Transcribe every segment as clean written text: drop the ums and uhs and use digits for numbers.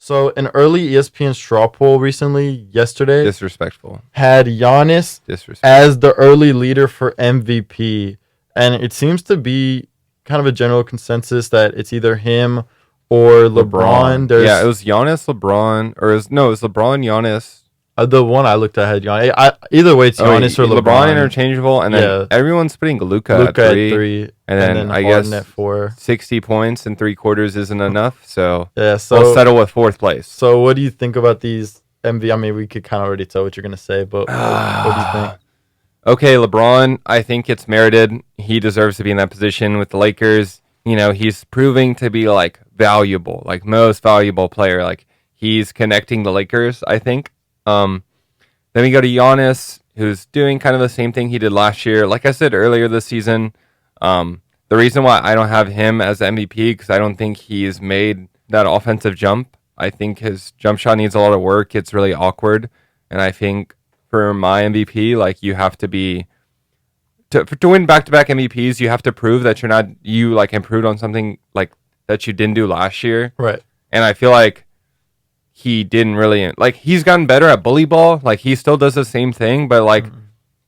So an early ESPN straw poll yesterday, Disrespectful. had Giannis as the early leader for MVP. And it seems to be kind of a general consensus that it's either him or LeBron. Yeah, it was Giannis, LeBron, or it was LeBron, Giannis. The one I looked at had Giannis. Either way, it's Giannis or LeBron. LeBron interchangeable, and then everyone's putting Luka at three. And then I guess at 4. 60 points in 3 quarters isn't enough, so we'll settle with 4th place. So what do you think about these MVP? I mean, we could kind of already tell what you're going to say, but what do you think? Okay, LeBron, I think it's merited. He deserves to be in that position with the Lakers. You know, he's proving to be, like, valuable, like, most valuable player. Like, he's connecting the Lakers, I think. Then we go to Giannis, who's doing kind of the same thing he did last year. Like I said earlier this season, the reason why I don't have him as MVP, because I don't think he's made that offensive jump. I think his jump shot needs a lot of work. It's really awkward. And I think for my MVP, like, you have to be... To win back-to-back MVPs, you have to prove that you improved on something, like, that you didn't do last year. Right. And I feel like he didn't really... Like, he's gotten better at bully ball. Like, he still does the same thing, but, like,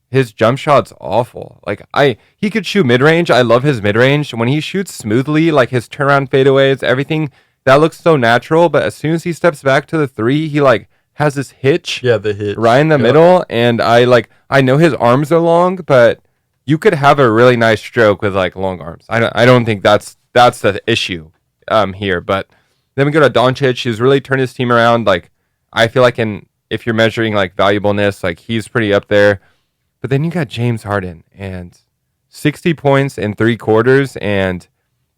his jump shot's awful. Like, he could shoot mid-range. I love his mid-range. When he shoots smoothly, like, his turnaround fadeaways, everything, that looks so natural. But as soon as he steps back to the 3, he, like, has this hitch. Yeah, the hitch. Right in the middle. And I know his arms are long, but you could have a really nice stroke with, like, long arms. I don't think that's the issue here. But then we go to Doncic, who's really turned his team around. Like, I feel like if you're measuring, like, valuableness, like, he's pretty up there. But then you got James Harden and 60 points in 3 quarters and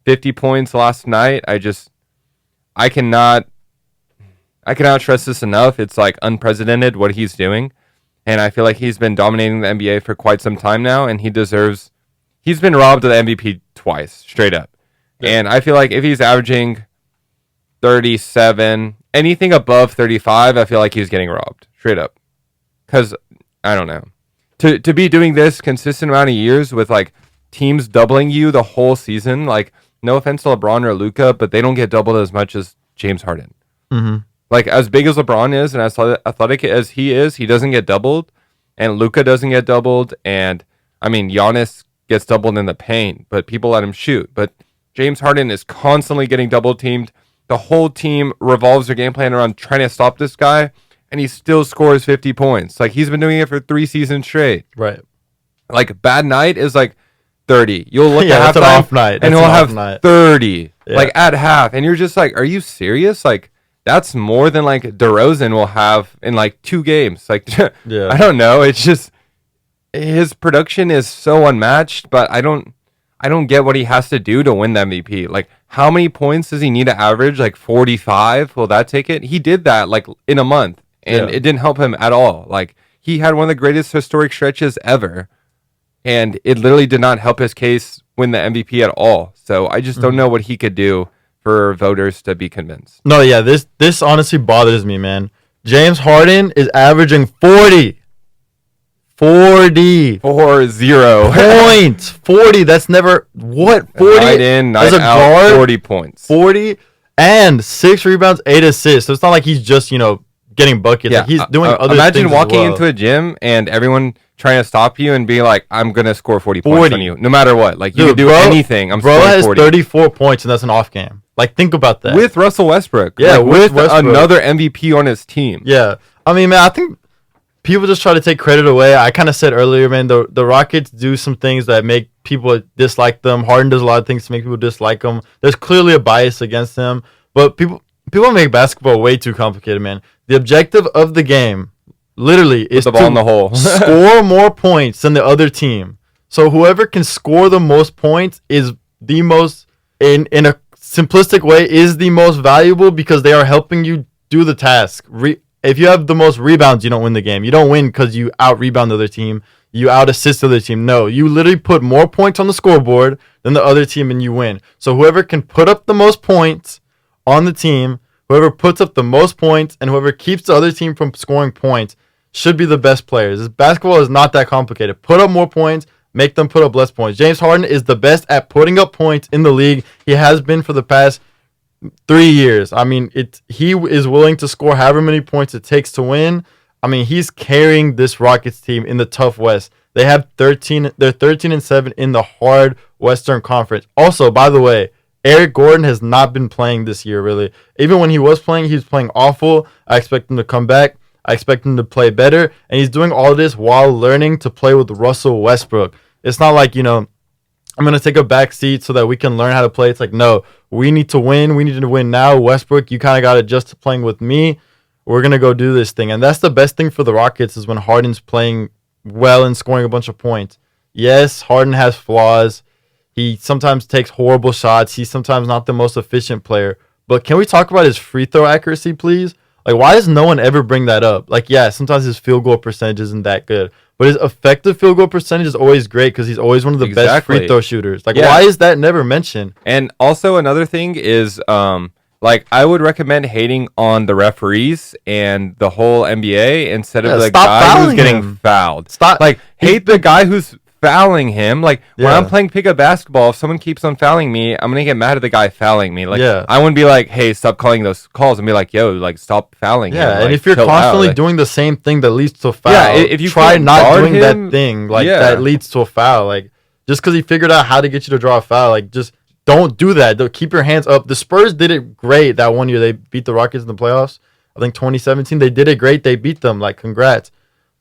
50 points last night. I cannot stress this enough. It's, like, unprecedented what he's doing. And I feel like he's been dominating the NBA for quite some time now, and he's been robbed of the MVP twice, straight up. Yeah. And I feel like if he's averaging 37, anything above 35, I feel like he's getting robbed, straight up. Because, I don't know. To be doing this consistent amount of years with, like, teams doubling you the whole season, like, no offense to LeBron or Luka, but they don't get doubled as much as James Harden. Mm-hmm. Like, as big as LeBron is and as athletic as he is, he doesn't get doubled. And Luka doesn't get doubled. And, I mean, Giannis gets doubled in the paint, but people let him shoot. But James Harden is constantly getting double-teamed. The whole team revolves their game plan around trying to stop this guy, and he still scores 50 points. Like, he's been doing it for 3 seasons straight. Right. Like, bad night is, like, 30. You'll look at halftime, an off night. And he'll have 30, like, at half. And you're just like, are you serious? Like, that's more than, like, DeRozan will have in, like, 2 games. Like, I don't know. It's just his production is so unmatched, but I don't get what he has to do to win the MVP. Like, how many points does he need to average? Like, 45? Will that take it? He did that, like, in a month, and it didn't help him at all. Like, he had one of the greatest historic stretches ever, and it literally did not help his case win the MVP at all. So I just don't know what he could do for voters to be convinced. No, yeah, this honestly bothers me, man. James Harden is averaging 40 points. 40. That's never what 40 night in, night as a out, guard. 40 points. 40 and 6 rebounds, 8 assists. So it's not like he's just getting buckets. Yeah. Like he's doing other imagine things walking as well. into a gym and everyone trying to stop you and be like, I'm gonna score 40 points on you, no matter what. Like, you can do anything. I'm scoring 40. Bro has 34 points, and that's an off game. Like, think about that. With Russell Westbrook. Yeah, like, with Westbrook. Another MVP on his team. Yeah. I mean, man, I think people just try to take credit away. I kind of said earlier, man, the Rockets do some things that make people dislike them. Harden does a lot of things to make people dislike them. There's clearly a bias against them. But people make basketball way too complicated, man. The objective of the game, literally, is the ball in the hole. Score more points than the other team. So whoever can score the most points is the most, in a simplistic way, is the most valuable because they are helping you do the task. If you have the most rebounds, you don't win the game. You don't win because you out-rebound the other team. You out-assist the other team. No, you literally put more points on the scoreboard than the other team and you win. So whoever can put up the most points on the team, whoever puts up the most points, and whoever keeps the other team from scoring points should be the best players. This basketball is not that complicated. Put up more points, make them put up less points. James Harden is the best at putting up points in the league. He has been for the past 3 years. I mean, he is willing to score however many points it takes to win. I mean, he's carrying this Rockets team in the tough West. They have 13. They're 13-7 in the hard Western Conference. Also, by the way, Eric Gordon has not been playing this year, really. Even when he was playing awful. I expect him to come back. I expect him to play better. And he's doing all this while learning to play with Russell Westbrook. It's not like, I'm going to take a back seat so that we can learn how to play. It's like, no, we need to win. We need to win now. Westbrook, you kind of got to adjust to playing with me. We're going to go do this thing. And that's the best thing for the Rockets is when Harden's playing well and scoring a bunch of points. Yes, Harden has flaws. He sometimes takes horrible shots. He's sometimes not the most efficient player. But can we talk about his free throw accuracy, please? Like, why does no one ever bring that up? Like, yeah, sometimes his field goal percentage isn't that good. But his effective field goal percentage is always great because he's always one of the best free throw shooters. Like, why is that never mentioned? And also another thing is, I would recommend hating on the referees and the whole NBA instead of the guy who's getting fouled. Hate the guy who's fouling him. When I'm playing pickup basketball, if someone keeps on fouling me, I'm gonna get mad at the guy fouling me. I wouldn't be like, hey, stop calling those calls, and be like, yo, stop fouling him. And if you're constantly doing the same thing that leads to a foul, if you try not doing that thing that leads to a foul. Just because he figured out how to get you to draw a foul, just don't do that. Keep your hands up. The Spurs did it great that one year. They beat the Rockets in the playoffs. I think 2017. They did it great. They beat them. Congrats.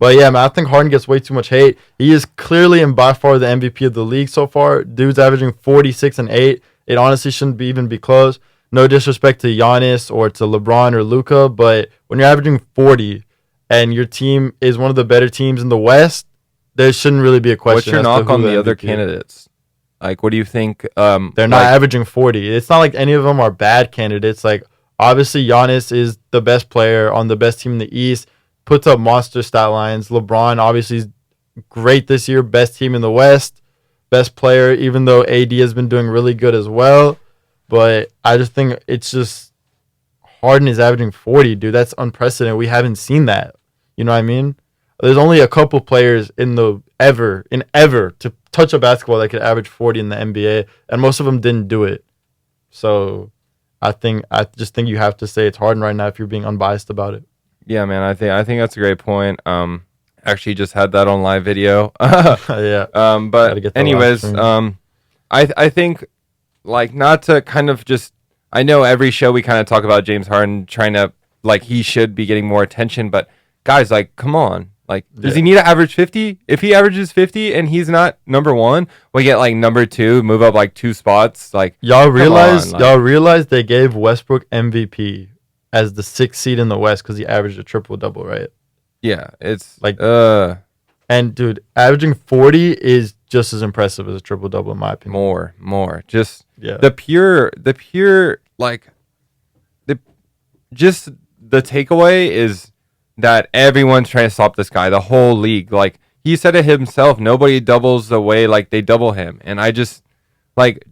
But yeah, man, I think Harden gets way too much hate. He is clearly and by far the MVP of the league so far. Dude's averaging 46 and 8. It honestly shouldn't even be close. No disrespect to Giannis or to LeBron or Luka, but when you're averaging 40 and your team is one of the better teams in the West, there shouldn't really be a question. What's your knock on the other candidates? What do you think? They're not averaging 40. It's not like any of them are bad candidates. Obviously, Giannis is the best player on the best team in the East. Puts up monster stat lines. LeBron obviously is great this year. Best team in the West. Best player, even though AD has been doing really good as well. But I just think it's just Harden is averaging 40, dude. That's unprecedented. We haven't seen that. You know what I mean? There's only a couple players ever to touch a basketball that could average 40 in the NBA, and most of them didn't do it. So I just think you have to say it's Harden right now if you're being unbiased about it. Yeah, man, I think that's a great point. Actually just had that on live video. Yeah. But anyways, I think not to kind of just, I know every show we kind of talk about James Harden trying to he should be getting more attention, but guys, come on. Does he need to average 50? If he averages 50 and he's not number one, we get number two, move up 2 spots. Y'all realize they gave Westbrook MVP as the 6th seed in the West because he averaged a triple-double, right? Yeah, it's and dude, averaging 40 is just as impressive as a triple-double in my opinion. More. Just the pure just the takeaway is that everyone's trying to stop this guy, the whole league. He said it himself, nobody doubles the way they double him. And I just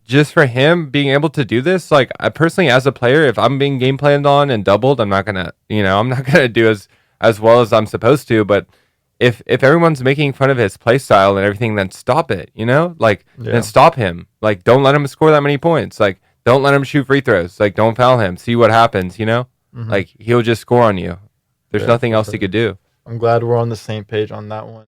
just for him being able to do this, I personally as a player, if I'm being game planned on and doubled, I'm not gonna do as well as I'm supposed to. But if everyone's making fun of his play style and everything, then stop it, then stop him. Don't let him score that many points. Don't let him shoot free throws. Don't foul him. See what happens, He'll just score on you. There's nothing else he could do. I'm glad we're on the same page on that one.